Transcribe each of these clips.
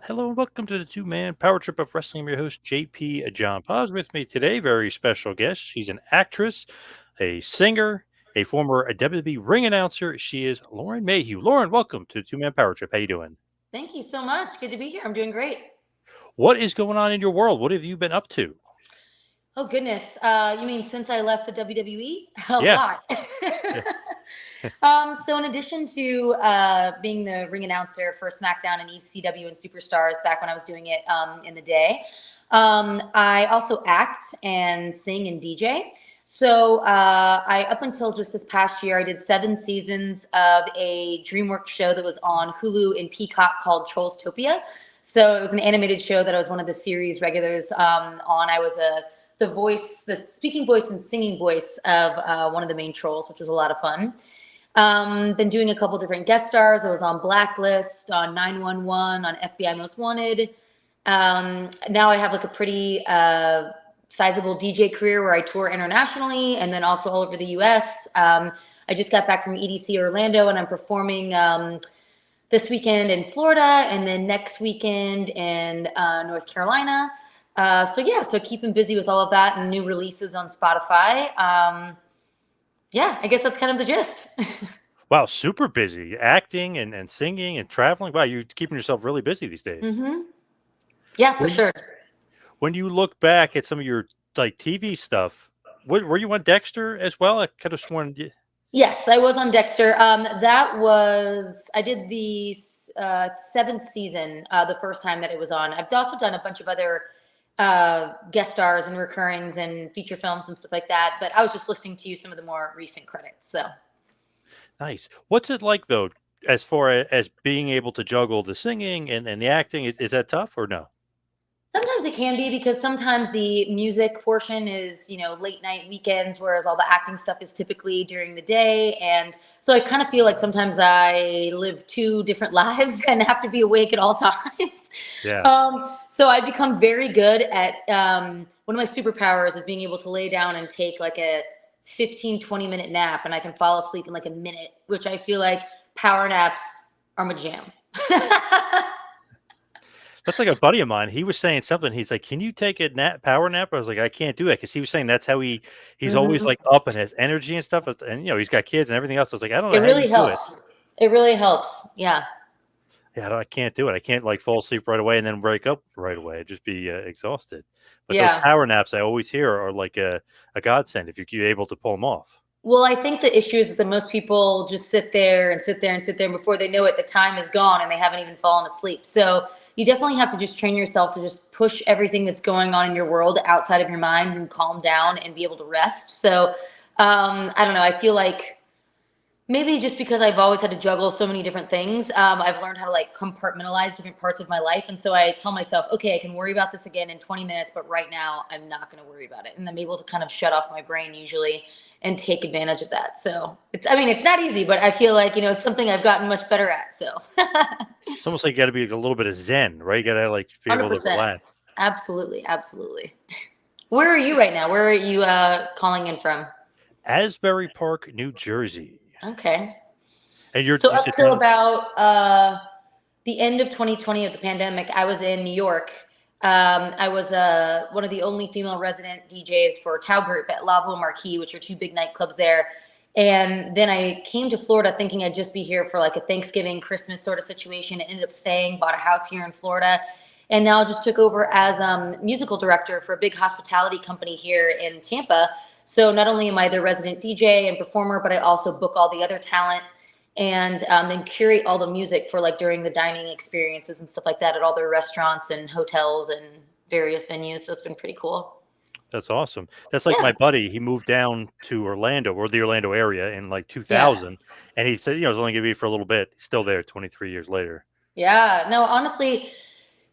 Hello and welcome to the two-man power trip of wrestling. I'm your host, JP John Poz. With me today, very special guest. She's an actress, a singer, a former WWE ring announcer. She is Lauren Mayhew. Lauren, welcome to the two-man power trip. How you doing? Thank you so much. Good to be here. I'm doing great. What is going on in your world? What have you been up to? Oh goodness. You mean since I left the WWE? A Yeah. lot. Yeah. So in addition to being the ring announcer for Smackdown and ECW and Superstars back when I was doing it in the day, I also act and sing and DJ. So I up until just this past year, I did 7 seasons of a DreamWorks show that was on Hulu and Peacock called Trollstopia. So it was an animated show that I was one of the series regulars on. I was the voice, the speaking voice and singing voice of one of the main trolls, which was a lot of fun. Been doing a couple different guest stars. I was on Blacklist, on 911, on FBI Most Wanted. Now I have like a pretty sizable DJ career where I tour internationally and then also all over the US. I just got back from EDC Orlando and I'm performing this weekend in Florida and then next weekend in North Carolina. So keeping busy with all of that and new releases on Spotify. Yeah, I guess that's kind of the gist. Wow, super busy. Acting and singing and traveling. Wow, you're keeping yourself really busy these days. hmm Yeah, for When sure. when you look back at some of your like TV stuff, were you on Dexter as well? I could have sworn. Yes, I was on Dexter. I did the seventh season the first time that it was on. I've also done a bunch of other guest stars and recurrings and feature films and stuff like that. But I was just listening to some of the more recent credits. So Nice. What's it like though, as far as being able to juggle the singing and the acting? Is that tough or no? sometimes it can be because sometimes the music portion is, late night weekends, whereas all the acting stuff is typically during the day. And so I kind of feel like sometimes I live two different lives and have to be awake at all times. Yeah. So I become very good at one of my superpowers is being able to lay down and take like a 15-20 minute nap and I can fall asleep in like a minute, which I feel like power naps are my jam. That's like a buddy of mine. He was saying something. He's like, "Can you take a power nap?" I was like, "I can't do it," because he was saying that's how he's always hmm like up and has energy and stuff. And he's got kids and everything else. I was like, "I don't It know how you really do it." helps. It really helps. Yeah. Yeah, I can't do it. I can't like fall asleep right away and then wake up right away. I'd just be exhausted. But those Yeah. power naps I always hear are like a godsend if you're able to pull them off. Well, I think the issue is that the most people just sit there and sit there and sit there, and before they know it, the time is gone and they haven't even fallen asleep. So you definitely have to just train yourself to just push everything that's going on in your world outside of your mind and calm down and be able to rest. So I don't know. I feel like maybe just because I've always had to juggle so many different things, I've learned how to like compartmentalize different parts of my life. And so I tell myself, okay, I can worry about this again in 20 minutes, but right now I'm not going to worry about it. And I'm able to kind of shut off my brain usually and take advantage of that. So it's not easy, but I feel like, it's something I've gotten much better at. So It's almost like you got to be like, a little bit of zen, right? You got to like be able to 100%. relax. Absolutely. Absolutely. Where are you right now? Where are you calling in from? Asbury Park, New Jersey. Okay. And So you up said till down. about the end of 2020 of the pandemic, I was in New York. I was one of the only female resident DJs for Tao Group at Lavo Marquee, which are two big nightclubs there. And then I came to Florida thinking I'd just be here for like a Thanksgiving, Christmas sort of situation. I ended up staying, bought a house here in Florida, and now just took over as musical director for a big hospitality company here in Tampa. So not only am I the resident DJ and performer, but I also book all the other talent and then curate all the music for like during the dining experiences and stuff like that at all their restaurants and hotels and various venues. So it's been pretty cool. That's awesome. That's like Yeah. my buddy. He moved down to Orlando or the Orlando area in like Yeah. 2000, and he said, it's only gonna be for a little bit. He's still there 23 years later. Yeah. No, honestly,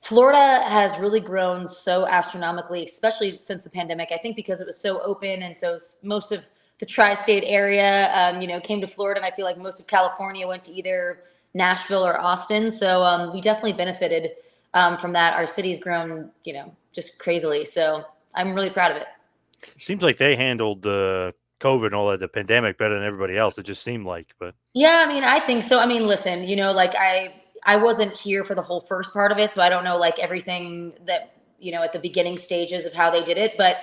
Florida has really grown so astronomically, especially since the pandemic. I think because it was so open, and so most of the tri-state area, came to Florida, and I feel like most of California went to either Nashville or Austin. So we definitely benefited from that. Our city's grown, just crazily. So I'm really proud of it. Seems like they handled the COVID and all that, the pandemic, better than everybody else. It just seemed like, but Yeah, I mean, I think so. I mean, listen, like I wasn't here for the whole first part of it, so I don't know like everything that, at the beginning stages of how they did it. But,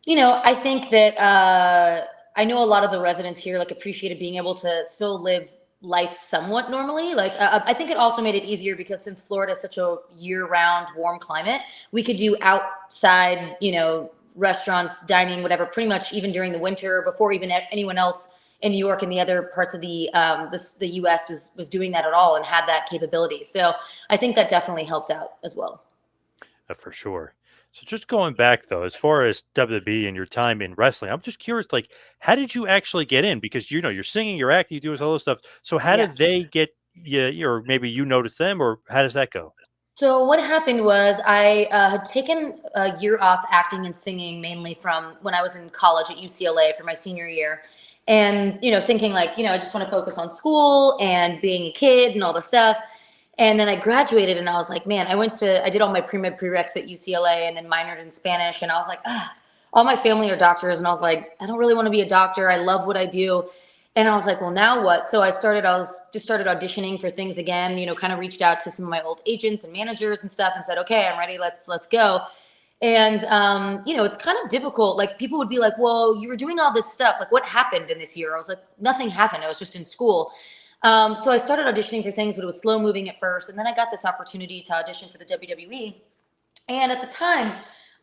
I think that I know a lot of the residents here like appreciated being able to still live life somewhat normally. Like, I think it also made it easier because since Florida is such a year-round warm climate, we could do outside, restaurants, dining, whatever, pretty much even during the winter before even anyone else in New York and the other parts of the U.S. was doing that at all and had that capability. So I think that definitely helped out as well. For sure. So just going back though, as far as WWE and your time in wrestling, I'm just curious, like, how did you actually get in? Because you're singing, you're acting, you do all this stuff. So how Yeah. did they get you, or maybe you notice them, or how does that go? So what happened was I had taken a year off acting and singing mainly from when I was in college at UCLA for my senior year. And, thinking like, I just want to focus on school and being a kid and all the stuff. And then I graduated and I was like, man, I did all my pre-med prereqs at UCLA and then minored in Spanish. And I was like, all my family are doctors. And I was like, I don't really want to be a doctor. I love what I do. And I was like, well, now what? So I was just started auditioning for things again, kind of reached out to some of my old agents and managers and stuff and said, okay, I'm ready. Let's go. And, it's kind of difficult. Like people would be like, well, you were doing all this stuff. Like what happened in this year? I was like, nothing happened. I was just in school. So I started auditioning for things, but it was slow moving at first. And then I got this opportunity to audition for the WWE. And at the time,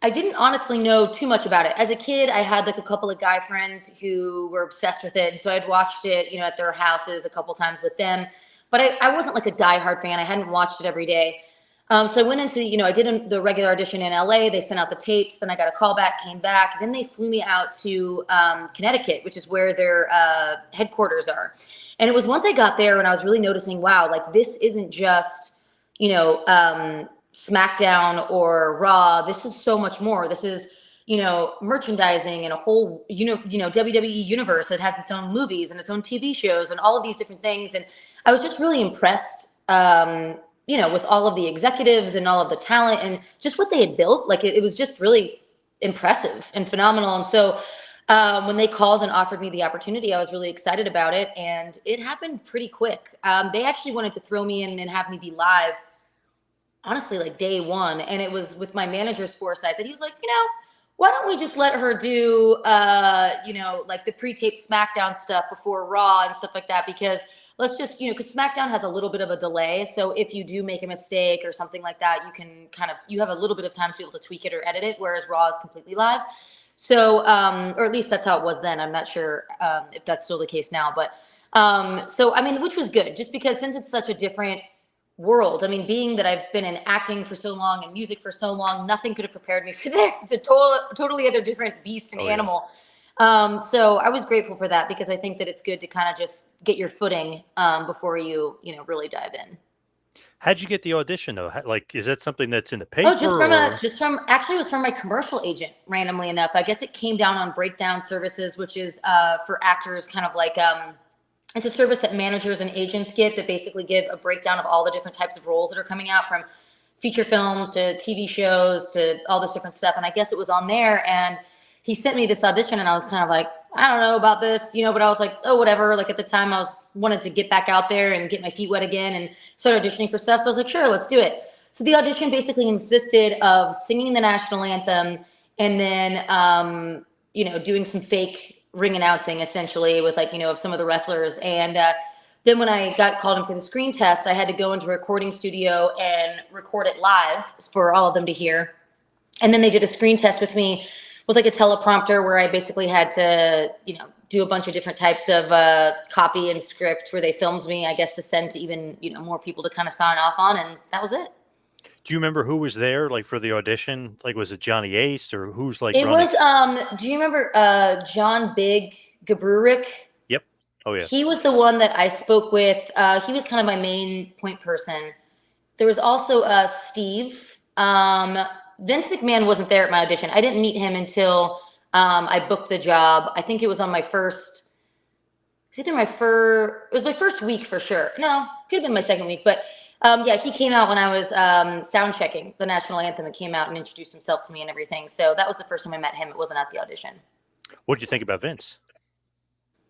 I didn't honestly know too much about it. As a kid, I had like a couple of guy friends who were obsessed with it. And so I'd watched it, at their houses a couple times with them. But I wasn't like a diehard fan. I hadn't watched it every day. So I went into, I did the regular audition in LA. They sent out the tapes. Then I got a call back, came back. Then they flew me out to Connecticut, which is where their headquarters are. And it was once I got there when I was really noticing, wow, like this isn't just, SmackDown or Raw. This is so much more. This is, merchandising and a whole, WWE universe. It has its own movies and its own TV shows and all of these different things. And I was just really impressed, with all of the executives and all of the talent and just what they had built. Like it was just really impressive and phenomenal. And so when they called and offered me the opportunity, I was really excited about it. And it happened pretty quick. They actually wanted to throw me in and have me be live honestly like day one, and it was with my manager's foresight that he was like, why don't we just let her do like the pre-taped SmackDown stuff before Raw and stuff like that, because let's just because SmackDown has a little bit of a delay, so if you do make a mistake or something like that, you can you have a little bit of time to be able to tweak it or edit it, whereas Raw is completely live. So or at least that's how it was then. I'm not sure if that's still the case now, but so I mean, which was good, just because since it's such a different world. I mean, being that I've been in acting for so long and music for so long, nothing could have prepared me for this. It's a totally other different beast and animal. So I was grateful for that, because I think that it's good to kind of just get your footing before you really dive in. How'd you get the audition though? Like, is that something that's in the Oh, paper or? actually it was from my commercial agent, randomly enough. I guess it came down on Breakdown Services, which is for actors, kind of like it's a service that managers and agents get that basically give a breakdown of all the different types of roles that are coming out, from feature films to TV shows to all this different stuff. And I guess it was on there, and he sent me this audition, and I was kind of like, I don't know about this, but I was like, oh, whatever. Like at the time wanted to get back out there and get my feet wet again and start auditioning for stuff. So I was like, sure, let's do it. So the audition basically consisted of singing the national anthem and then, doing some fake ring announcing, essentially, with of some of the wrestlers. And then when I got called in for the screen test, I had to go into a recording studio and record it live for all of them to hear. And then they did a screen test with me with like a teleprompter, where I basically had to, do a bunch of different types of copy and script, where they filmed me, I guess, to send to even, more people to kind of sign off on. And that was it. Do you remember who was there, like for the audition? Like, was it Johnny Ace or who's like It running? was, do you remember John Big Gabrurik? Yep. Oh yeah. He was the one that I spoke with. He was kind of my main point person. There was also Steve. Vince McMahon wasn't there at my audition. I didn't meet him until I booked the job. I think it was on my first, it was my first week for sure. No, could have been my second week. But yeah, he came out when I was sound checking the national anthem, and came out and introduced himself to me and everything. So that was the first time I met him. It wasn't at the audition. What did you think about Vince?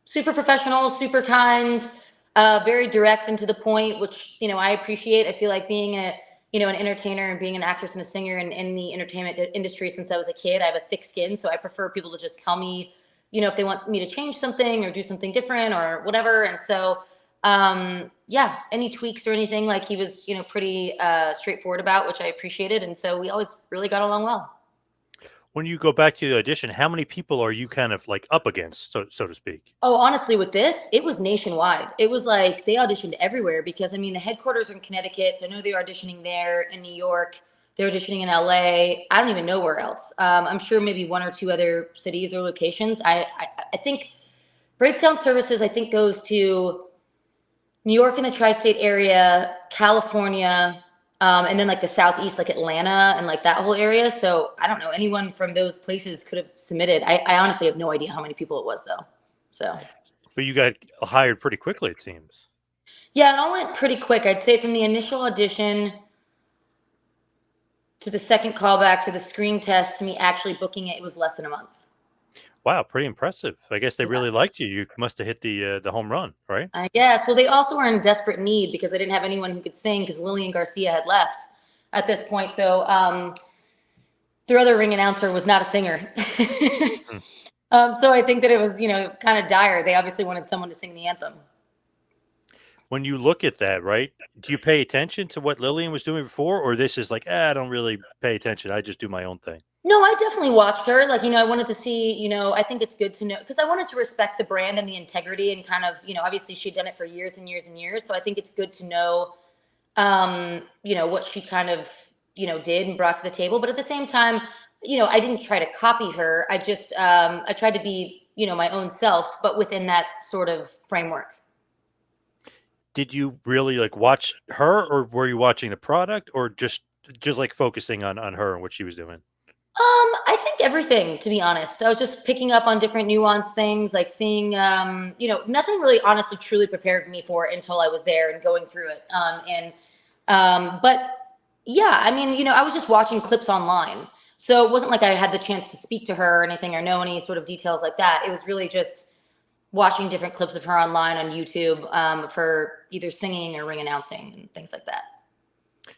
Super professional, super kind. very direct and to the point, which, I appreciate. I feel like being an entertainer and being an actress and a singer in the entertainment industry since I was a kid, I have a thick skin. So I prefer people to just tell me, if they want me to change something or do something different or whatever. And so, yeah, any tweaks or anything, like he was, pretty straightforward about, which I appreciated. And so we always really got along well. When you go back to the audition, how many people are you kind of like up against, so to speak? Oh, honestly, with this, it was nationwide. It was like they auditioned everywhere because, I mean, the headquarters are in Connecticut. So I know they're auditioning there in New York. They're auditioning in LA. I don't even know where else. I'm sure maybe one or two other cities or locations. I think breakdown services, I think, goes to New York and the tri-state area, California, and then like the Southeast, like Atlanta and like that whole area. So I don't know. Anyone from those places could have submitted. I honestly have no idea how many people it was though. So But you got hired pretty quickly, it seems. yeah, it all went pretty quick. I'd say from the initial audition to the second callback to the screen test to me actually booking it, it was less than a month. Wow, pretty impressive. I guess they Yeah. really liked you. You must have hit the home run, right? I guess. Well, they also were in desperate need because they didn't have anyone who could sing because Lillian Garcia had left at this point. So their other ring announcer was not a singer. Hmm. So I think that it was, kind of dire. They obviously wanted someone to sing the anthem. When you look at that, right? Do you pay attention to what Lillian was doing before, or this is like, I don't really pay attention. I just do my own thing. No, I definitely watched her. Like, I wanted to see, I think it's good to know because I wanted to respect the brand and the integrity and kind of, obviously she'd done it for years and years and years. So I think it's good to know, what she kind of, did and brought to the table. But at the same time, I didn't try to copy her. I just, I tried to be, my own self, but within that sort of framework. Did you really like watch her, or were you watching the product, or just like focusing on her and what she was doing? I think everything, to be honest. I was just picking up on different nuanced things, like seeing, nothing really honestly truly prepared me for it until I was there and going through it. But yeah, I mean, I was just watching clips online. So it wasn't like I had the chance to speak to her or anything or know any sort of details like that. It was really just watching different clips of her online on YouTube of her either singing or ring announcing and things like that.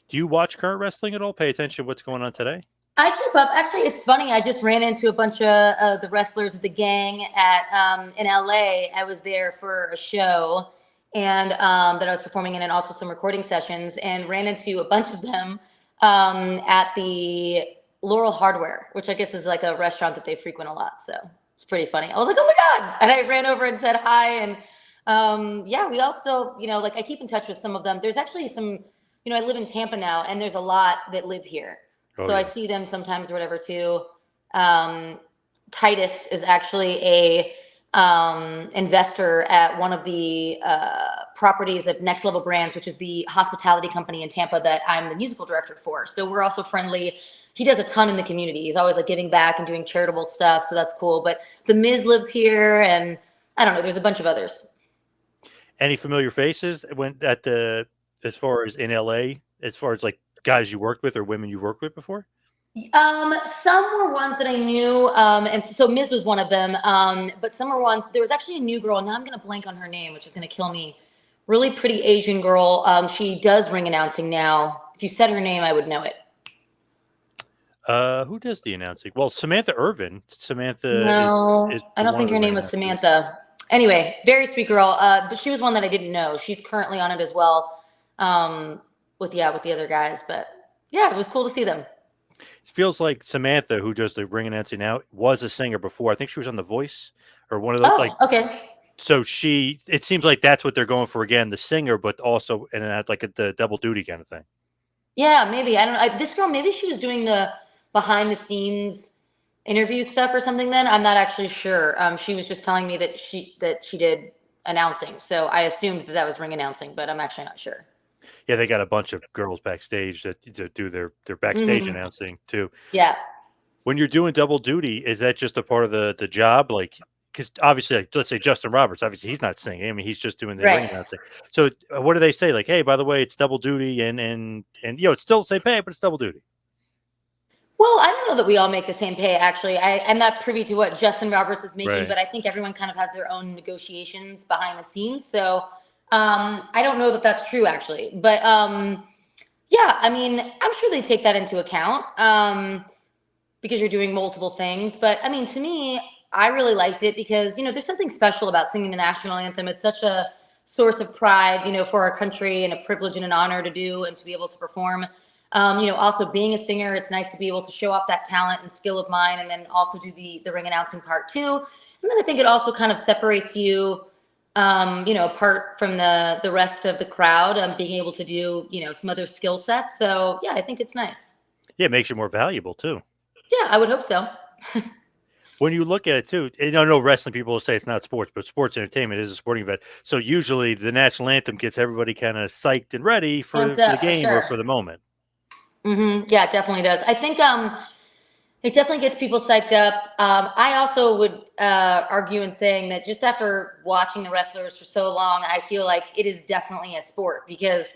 Do you watch current wrestling at all? Pay attention to what's going on today? I keep up. Actually, it's funny. I just ran into a bunch of the wrestlers of the gang at in LA. I was there for a show and that I was performing in, and also some recording sessions, and ran into a bunch of them at the Laurel Hardware, which I guess is like a restaurant that they frequent a lot. So it's pretty funny. I was like, oh my god! And I ran over and said hi. And yeah, we also, like I keep in touch with some of them. There's actually some, I live in Tampa now, and there's a lot that live here. Oh So I yeah. see them sometimes or whatever too. Titus is actually a investor at one of the properties of Next Level Brands, which is the hospitality company in Tampa that I'm the musical director for. So we're also friendly. He does a ton in the community. He's always like giving back and doing charitable stuff. So that's cool. But the Miz lives here, and I don't know, there's a bunch of others. Any familiar faces when at the as far as in LA, as far as like guys you worked with or women you worked with before? Some were ones that I knew, and so Miz was one of them. But some were ones. There was actually a new girl. Now I'm gonna blank on her name, which is gonna kill me. Really pretty Asian girl. She does ring announcing now. If you said her name, I would know it. Who does the announcing? Well, Samantha Irvin. Samantha is No, I don't one think of the her ring name was announcers. Samantha. Anyway, very sweet girl. But she was one that I didn't know. She's currently on it as well. With the other guys. But yeah, it was cool to see them. It feels like Samantha, who does the ring announcing now, was a singer before. I think she was on The Voice or one of those. Like, Oh, okay. so she. It seems like that's what they're going for again, the singer, but also and it had like the double duty kind of thing. Yeah, maybe. I don't know. This girl, maybe she was doing the behind the scenes interview stuff or something then. I'm not actually sure. She was just telling me that she did announcing. So I assumed that that was ring announcing, but I'm actually not sure. Yeah, they got a bunch of girls backstage that do their backstage Hmm. announcing too. Yeah. When you're doing double duty, is that just a part of the job? Like, because obviously, like, let's say Justin Roberts, obviously he's not singing. I mean, he's just doing the ring Right. announcing. So, what do they say? Like, hey, by the way, it's double duty, and it's still the same pay, but it's double duty. Well, I don't know that we all make the same pay, actually. I'm not privy to what Justin Roberts is making, Right. but I think everyone kind of has their own negotiations behind the scenes. So I don't know that that's true actually, but yeah, I mean, I'm sure they take that into account because you're doing multiple things. But I mean, to me, I really liked it because there's something special about singing the national anthem. It's such a source of pride, for our country, and a privilege and an honor to do and to be able to perform. Also being a singer, it's nice to be able to show off that talent and skill of mine, and then also do the ring announcing part too. And then I think it also kind of separates you, apart from the rest of the crowd, being able to do some other skill sets. So yeah, I think it's nice. Yeah, it makes you more valuable too. Yeah, I would hope so. When you look at it too, and I know wrestling people will say it's not sports, but sports entertainment is a sporting event. So usually the national anthem gets everybody kind of psyched and ready Amped for the up for game or sure. for the moment. Yeah, it definitely does. I think it definitely gets people psyched up. I also would argue in saying that just after watching the wrestlers for so long, I feel like it is definitely a sport because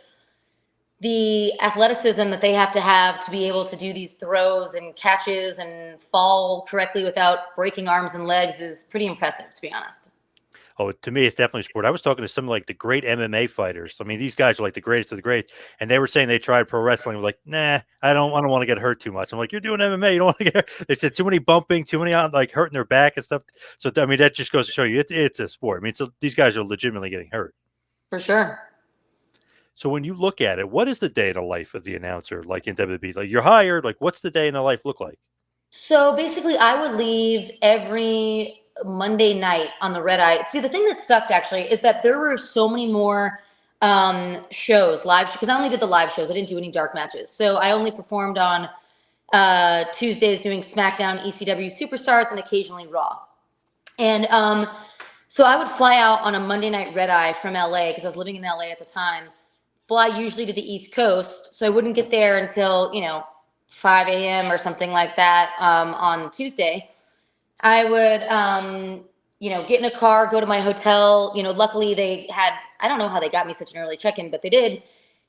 the athleticism that they have to be able to do these throws and catches and fall correctly without breaking arms and legs is pretty impressive, to be honest. Oh, to me, it's definitely sport. I was talking to some like the great MMA fighters. I mean, these guys are like the greatest of the greats, and they were saying they tried pro wrestling. Like, nah, I don't want to get hurt too much. I'm like, you're doing MMA, you don't want to get hurt. They said too many bumping, too many like hurting their back and stuff. So I mean, that just goes to show you it's a sport. I mean, so these guys are legitimately getting hurt. For sure. So when you look at it, what is the day in the life of the announcer like in WWE? Like you're hired, like what's the day in the life look like? So basically, I would leave every Monday night on the red eye. See, the thing that sucked actually is that there were so many more shows, live, because I only did the live shows. I didn't do any dark matches. So I only performed on Tuesdays doing SmackDown, ECW Superstars, and occasionally Raw. And so I would fly out on a Monday night red eye from LA because I was living in LA at the time. Fly usually to the East Coast, so I wouldn't get there until 5 a.m. or something like that on Tuesday. I would get in a car, go to my hotel. Luckily they had, I don't know how they got me such an early check-in, but they did.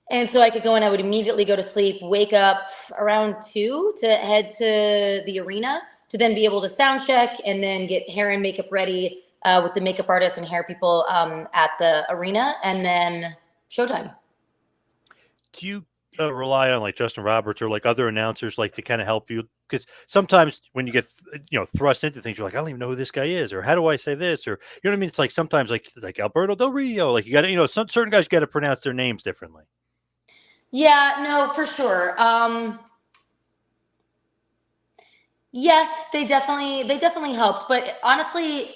And so I could go and I would immediately go to sleep, wake up around 2 to head to the arena to then be able to sound check and then get hair and makeup ready with the makeup artist and hair people at the arena, and then showtime. Do you rely on like Justin Roberts or like other announcers like to kind of help you? Because sometimes when you get thrust into things, you're like, I don't even know who this guy is, or how do I say this, or you know what I mean? It's like sometimes like Alberto Del Rio, like you got to some certain guys got to pronounce their names differently. Yeah, no, for sure. Yes, they definitely helped, but honestly,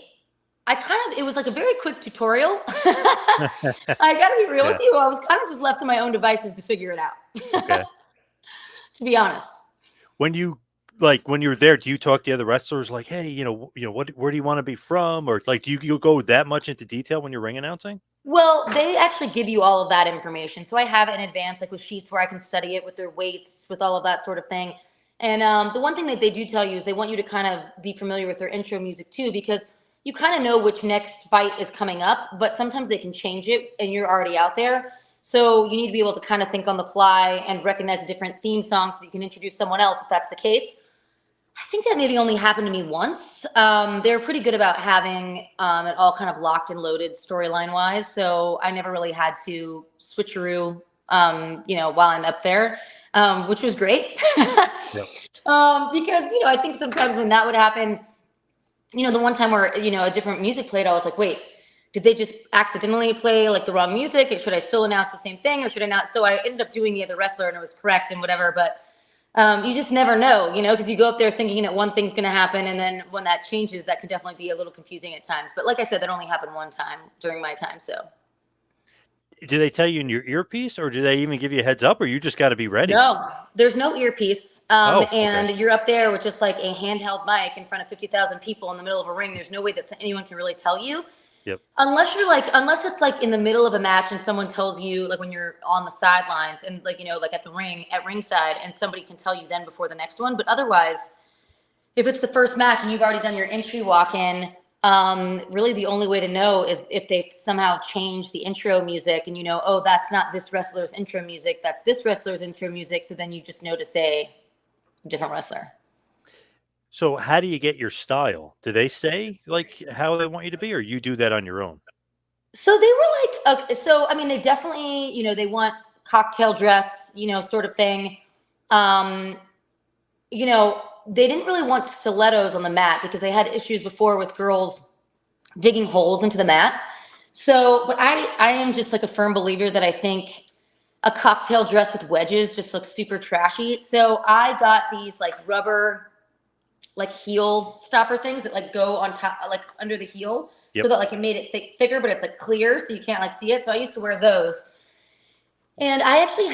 I kind of it was like a very quick tutorial. I got to be real with Yeah. you. I was kind of just left to my own devices to figure it out. Okay. To be honest. When you like when you're there, do you talk to the other wrestlers like, hey, what, where do you want to be from, or like, do you go that much into detail when you're ring announcing? Well, they actually give you all of that information. So I have it in advance, like with sheets where I can study it with their weights, with all of that sort of thing. And the one thing that they do tell you is they want you to kind of be familiar with their intro music too, because you kind of know which next fight is coming up, but sometimes they can change it and you're already out there. So you need to be able to kind of think on the fly and recognize a different theme song so that you can introduce someone else if that's the case. I think that maybe only happened to me once. They're pretty good about having it all kind of locked and loaded storyline wise. So I never really had to switcheroo, while I'm up there, which was great. Yep. Because, I think sometimes when that would happen, the one time where, a different music played, I was like, wait, did they just accidentally play like the wrong music? Should I still announce the same thing or should I not? So I ended up doing the other wrestler and it was correct and whatever. But you just never know, because you go up there thinking that one thing's going to happen. And then when that changes, that could definitely be a little confusing at times. But like I said, that only happened one time during my time. So Do they tell you in your earpiece, or do they even give you a heads up, or you just got to be ready? no, there's no earpiece. Oh, okay. And you're up there with just like a handheld mic in front of 50,000 people in the middle of a ring. There's no way that anyone can really tell you. Yep. Unless it's like in the middle of a match and someone tells you, like when you're on the sidelines and like, like at the ring, at ringside, and somebody can tell you then before the next one. But otherwise, if it's the first match and you've already done your entry walk in, really the only way to know is if they somehow change the intro music and oh, that's not this wrestler's intro music, that's this wrestler's intro music. So then you just know to say different wrestler. So how do you get your style? Do they say like how they want you to be, or you do that on your own? So they were like, okay, so I mean, they definitely, they want cocktail dress, sort of thing. Um, they didn't really want stilettos on the mat because they had issues before with girls digging holes into the mat. So, but I am just like a firm believer that I think a cocktail dress with wedges just looks super trashy. So I got these like rubber like heel stopper things that like go on top, like under the heel, so Yep. that like it made it thicker, but it's like clear, so you can't like see it. So I used to wear those, and I actually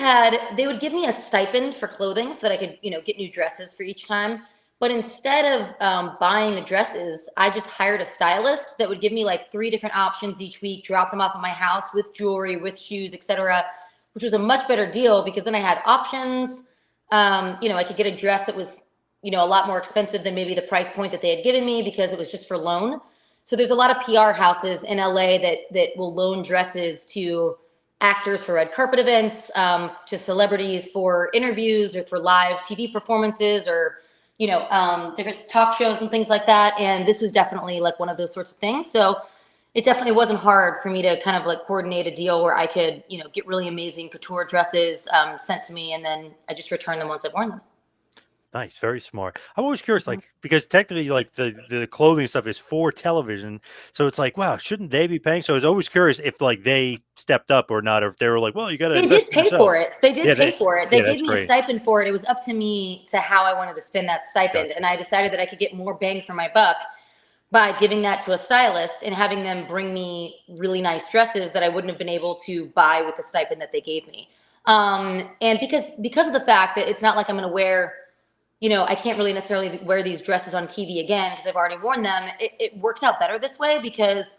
they would give me a stipend for clothing so that I could, get new dresses for each time. But instead of buying the dresses, I just hired a stylist that would give me like three different options each week, drop them off at my house with jewelry, with shoes, etc., which was a much better deal because then I had options. I could get a dress that was, a lot more expensive than maybe the price point that they had given me because it was just for loan. So there's a lot of PR houses in LA that will loan dresses to actors for red carpet events, to celebrities for interviews or for live TV performances, or different talk shows and things like that. And this was definitely like one of those sorts of things. So it definitely wasn't hard for me to kind of like coordinate a deal where I could, get really amazing couture dresses sent to me, and then I just return them once I've worn them. Nice, very smart. I'm always curious, Mhm. like, because technically, like the clothing stuff is for television, so it's like, wow, shouldn't they be paying? So I was always curious if like they stepped up or not, or if they were like, well, you got to They invest did in pay yourself. for it. They did Yeah, pay for it. They yeah, gave that's me a great. stipend for it. It was up to me to how I wanted to spend that stipend. Gotcha. And I decided that I could get more bang for my buck by giving that to a stylist and having them bring me really nice dresses that I wouldn't have been able to buy with the stipend that they gave me. And because of the fact that it's not like I'm going to wear, I can't really necessarily wear these dresses on TV again because I've already worn them. It works out better this way because,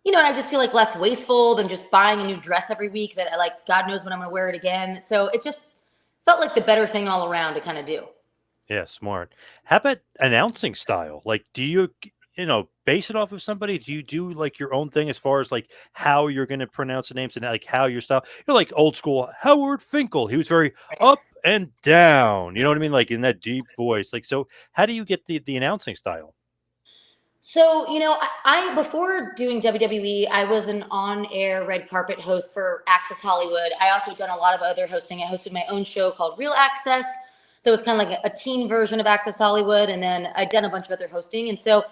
and I just feel like less wasteful than just buying a new dress every week that I like, God knows when I'm going to wear it again. So it just felt like the better thing all around to kind of do. Yeah, smart. How about announcing style? Like, do you, base it off of somebody? Do you do like your own thing as far as like how you're going to pronounce the names and like how your style? You're like old school Howard Finkel. He was very up and down. You know what I mean? Like in that deep voice. Like, so how do you get the announcing style? So, I before doing WWE, I was an on-air red carpet host for Access Hollywood. I also done a lot of other hosting. I hosted my own show called Real Access. That was kind of like a teen version of Access Hollywood, and then I'd done a bunch of other hosting. And so,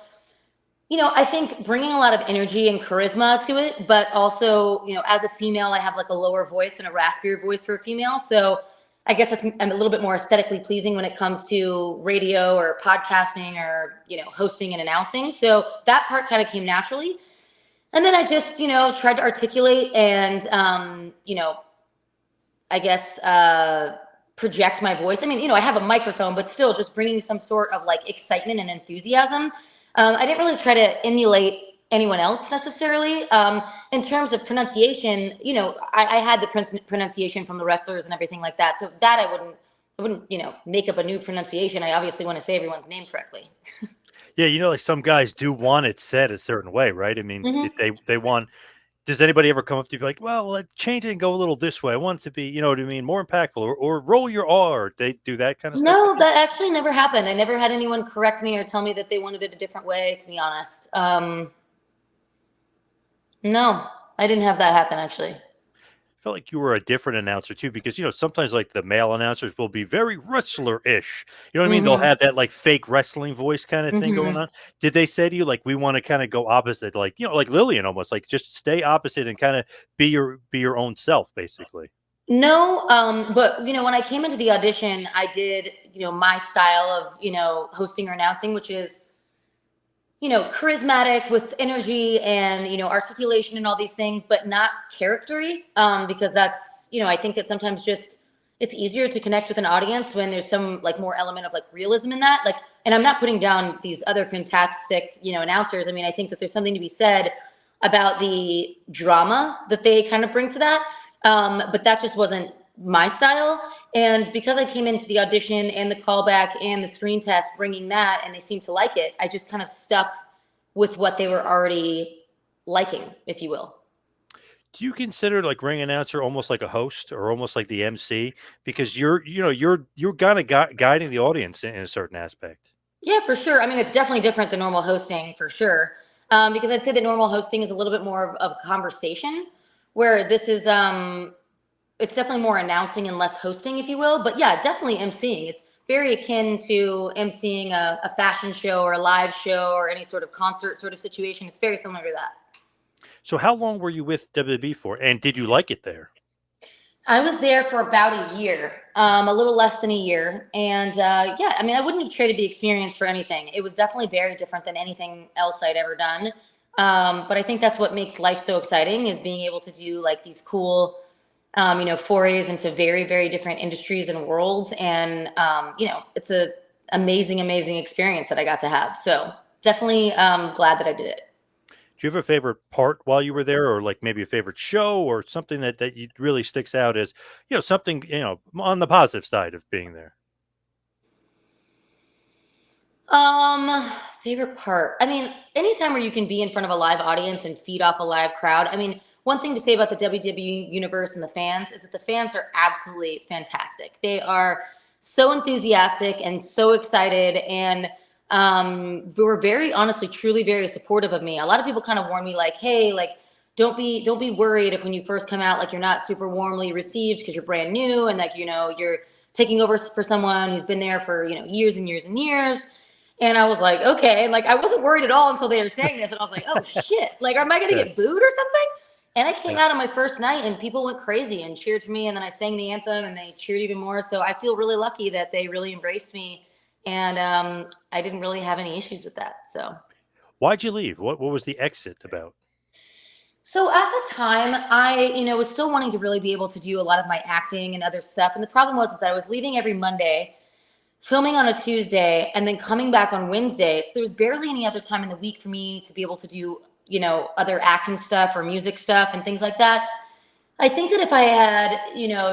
I think bringing a lot of energy and charisma to it, but also, as a female, I have like a lower voice and a raspier voice for a female. So I guess I'm a little bit more aesthetically pleasing when it comes to radio or podcasting or, hosting and announcing. So that part kind of came naturally. And then I just, tried to articulate and, I guess, project my voice. I mean, I have a microphone, but still just bringing some sort of like excitement and enthusiasm. I didn't really try to emulate anyone else necessarily. In terms of pronunciation, I had the pronunciation from the wrestlers and everything like that. So that I wouldn't, make up a new pronunciation. I obviously want to say everyone's name correctly. Yeah, like some guys do want it said a certain way, right? I mean, Hmm. they want. Does anybody ever come up to you like, well, let's change it and go a little this way? I want it to be, you know what I mean, more impactful, or roll your R. They do that kind of stuff with No, you. that actually never happened. I never had anyone correct me or tell me that they wanted it a different way, to be honest. No, I didn't have that happen actually. Felt like you were a different announcer too, because sometimes like the male announcers will be very wrestler-ish. You know what I mean? They'll Mm-hmm. have that like fake wrestling voice kind of thing going Mm-hmm. on. Did they say to you like we want to kind of go opposite, like like Lillian almost, like just stay opposite and kind of be your own self, basically? No, but when I came into the audition, I did, my style of, hosting or announcing, which is, charismatic with energy and, articulation and all these things, but not charactery. Because that's, I think that sometimes just it's easier to connect with an audience when there's some like more element of like realism in that. Like, and I'm not putting down these other fantastic, announcers. I mean, I think that there's something to be said about the drama that they kind of bring to that. But that just wasn't my style. And because I came into the audition and the callback and the screen test bringing that, and they seemed to like it, I just kind of stuck with what they were already liking, if you will. Do you consider like ring announcer almost like a host or almost like the MC because you're kind of guiding the audience in a certain aspect? Yeah, for sure. I mean, it's definitely different than normal hosting for sure. because I'd say that normal hosting is a little bit more of a conversation, where this is it's definitely more announcing and less hosting, if you will. But yeah, definitely emceeing. It's very akin to emceeing a fashion show or a live show or any sort of concert sort of situation. It's very similar to that. So how long were you with WWE for, and did you like it there? I was there for about a year, a little less than a year. And yeah, I mean, I wouldn't have traded the experience for anything. It was definitely very different than anything else I'd ever done. But I think that's what makes life so exciting, is being able to do like these cool, forays into very, very different industries and worlds. And, it's a amazing, amazing experience that I got to have. So definitely glad that I did it. Do you have a favorite part while you were there, or like maybe a favorite show, or something that you really sticks out as, something, on the positive side of being there? Um, Favorite part. I mean, anytime where you can be in front of a live audience and feed off a live crowd. I mean, one thing to say about the WWE universe and the fans is that the fans are absolutely fantastic. They are so enthusiastic and so excited, and they were very honestly, truly very supportive of me. A lot of people kind of warn me like, hey, like don't be worried if when you first come out, like you're not super warmly received because you're brand new and like, you're taking over for someone who's been there for, years and years and years. And I was like, okay. Like, I wasn't worried at all until they were saying this. And I was like, oh, shit. Like, am I going to Yeah, get booed or something? And I came yeah. out on my first night and people went crazy and cheered for me. And then I sang the anthem and they cheered even more. So I feel really lucky that they really embraced me. And I didn't really have any issues with that. Why'd you leave? What was the exit about? So at the time, I, was still wanting to really be able to do a lot of my acting and other stuff. And the problem was is that I was leaving every Monday, filming on a Tuesday, and then coming back on Wednesday. So there was barely any other time in the week for me to be able to do, other acting stuff or music stuff and things like that. I think that if I had,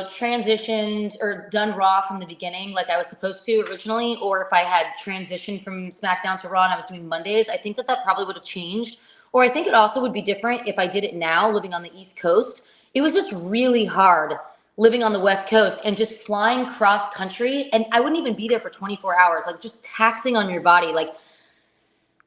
transitioned or done Raw from the beginning, like I was supposed to originally, or if I had transitioned from SmackDown to Raw and I was doing Mondays, I think that that probably would have changed. Or I think it also would be different if I did it now, living on the East Coast. It was just really hard living on the West Coast and just flying cross country. And I wouldn't even be there for 24 hours, like just taxing on your body. Like,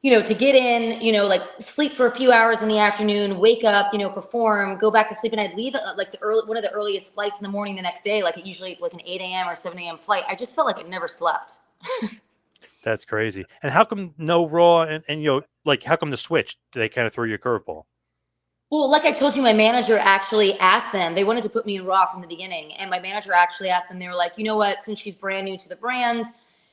to get in, like sleep for a few hours in the afternoon, wake up, perform, go back to sleep. And I'd leave like one of the earliest flights in the morning the next day, like usually like an 8 a.m. or 7 a.m. flight. I just felt like I never slept. That's crazy. And how come no Raw, and like how come the switch? Did they kind of throw you a curveball? Well, like I told you, my manager actually asked them. They wanted to put me in Raw from the beginning, and my manager actually asked them. They were like, you know what? Since she's brand new to the brand,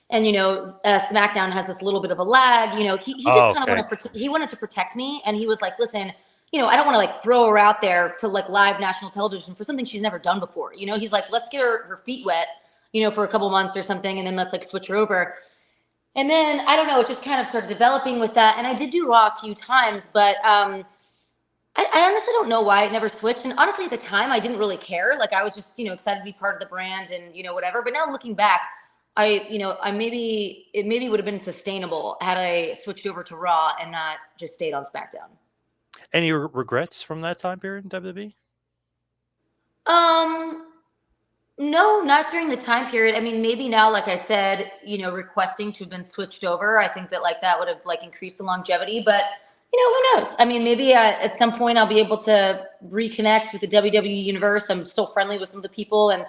and SmackDown has this little bit of a lag. He just Oh, kind of okay. he wanted to protect me, and he was like, listen, I don't want to like throw her out there to like live national television for something she's never done before. He's like, let's get her feet wet, for a couple months or something, and then let's like switch her over. And then I don't know, it just kind of started developing with that, and I did do Raw a few times, but I honestly don't know why it never switched. And honestly, at the time, I didn't really care. Like I was just, excited to be part of the brand and, whatever. But now looking back, I maybe it maybe would have been sustainable had I switched over to Raw and not just stayed on SmackDown. Any regrets from that time period in WWE? Um, no, not during the time period. I mean, maybe now, like I said, requesting to have been switched over. I think that like that would have like increased the longevity, but who knows? I mean, maybe at some point I'll be able to reconnect with the WWE universe. I'm still friendly with some of the people, and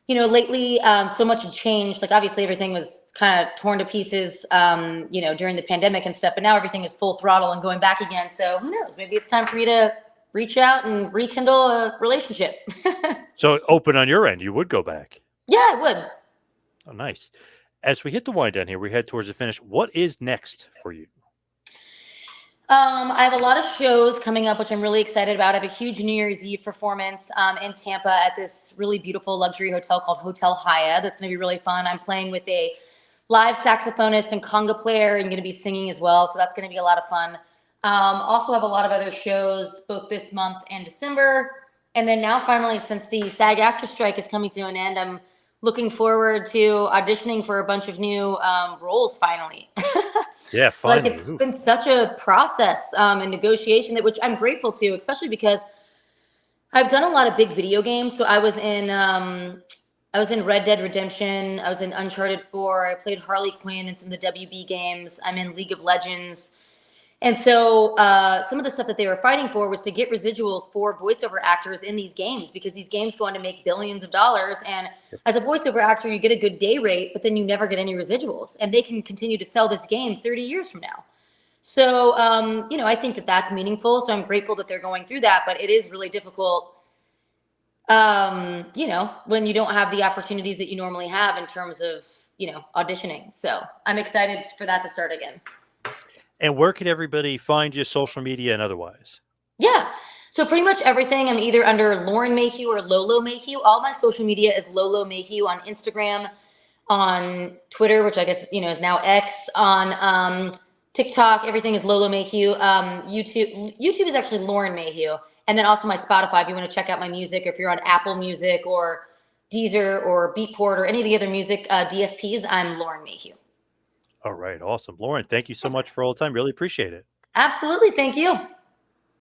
lately so much had changed. Like obviously everything was kind of torn to pieces, during the pandemic and stuff. But now everything is full throttle and going back again. So who knows? Maybe it's time for me to reach out and rekindle a relationship. So open on your end, you would go back. Yeah, I would. Oh, nice. As we hit the wind down here, we head towards the finish. What is next for you? I have a lot of shows coming up, which I'm really excited about. I have a huge New Year's Eve performance in Tampa at this really beautiful luxury hotel called Hotel Haya. That's going to be really fun. I'm playing with a live saxophonist and conga player and going to be singing as well. So that's going to be a lot of fun. Also have a lot of other shows both this month and December. And then now finally, since the SAG-AFTRA strike is coming to an end, I'm looking forward to auditioning for a bunch of new roles finally. Yeah, Like finally. it's Oof. been such a process and negotiation that which I'm grateful to, especially because I've done a lot of big video games. So I was in Red Dead Redemption. I was in Uncharted 4. I played Harley Quinn in some of the WB games. I'm in League of Legends. And so some of the stuff that they were fighting for was to get residuals for voiceover actors in these games, because these games go on to make billions of dollars. And Yep. as a voiceover actor, you get a good day rate, but then you never get any residuals. And they can continue to sell this game 30 years from now. So, I think that that's meaningful. So I'm grateful that they're going through that, but it is really difficult, when you don't have the opportunities that you normally have in terms of, auditioning. So I'm excited for that to start again. And where can everybody find you, social media and otherwise? Yeah. So pretty much everything. I'm either under Lauren Mayhew or Lolo Mayhew. All my social media is Lolo Mayhew on Instagram, on Twitter, which I guess, is now X, on TikTok. Everything is Lolo Mayhew. YouTube is actually Lauren Mayhew. And then also my Spotify, if you want to check out my music, or if you're on Apple Music or Deezer or Beatport or any of the other music DSPs, I'm Lauren Mayhew. All right. Awesome. Lauren, thank you so much for all the time. Really appreciate it. Absolutely. Thank you.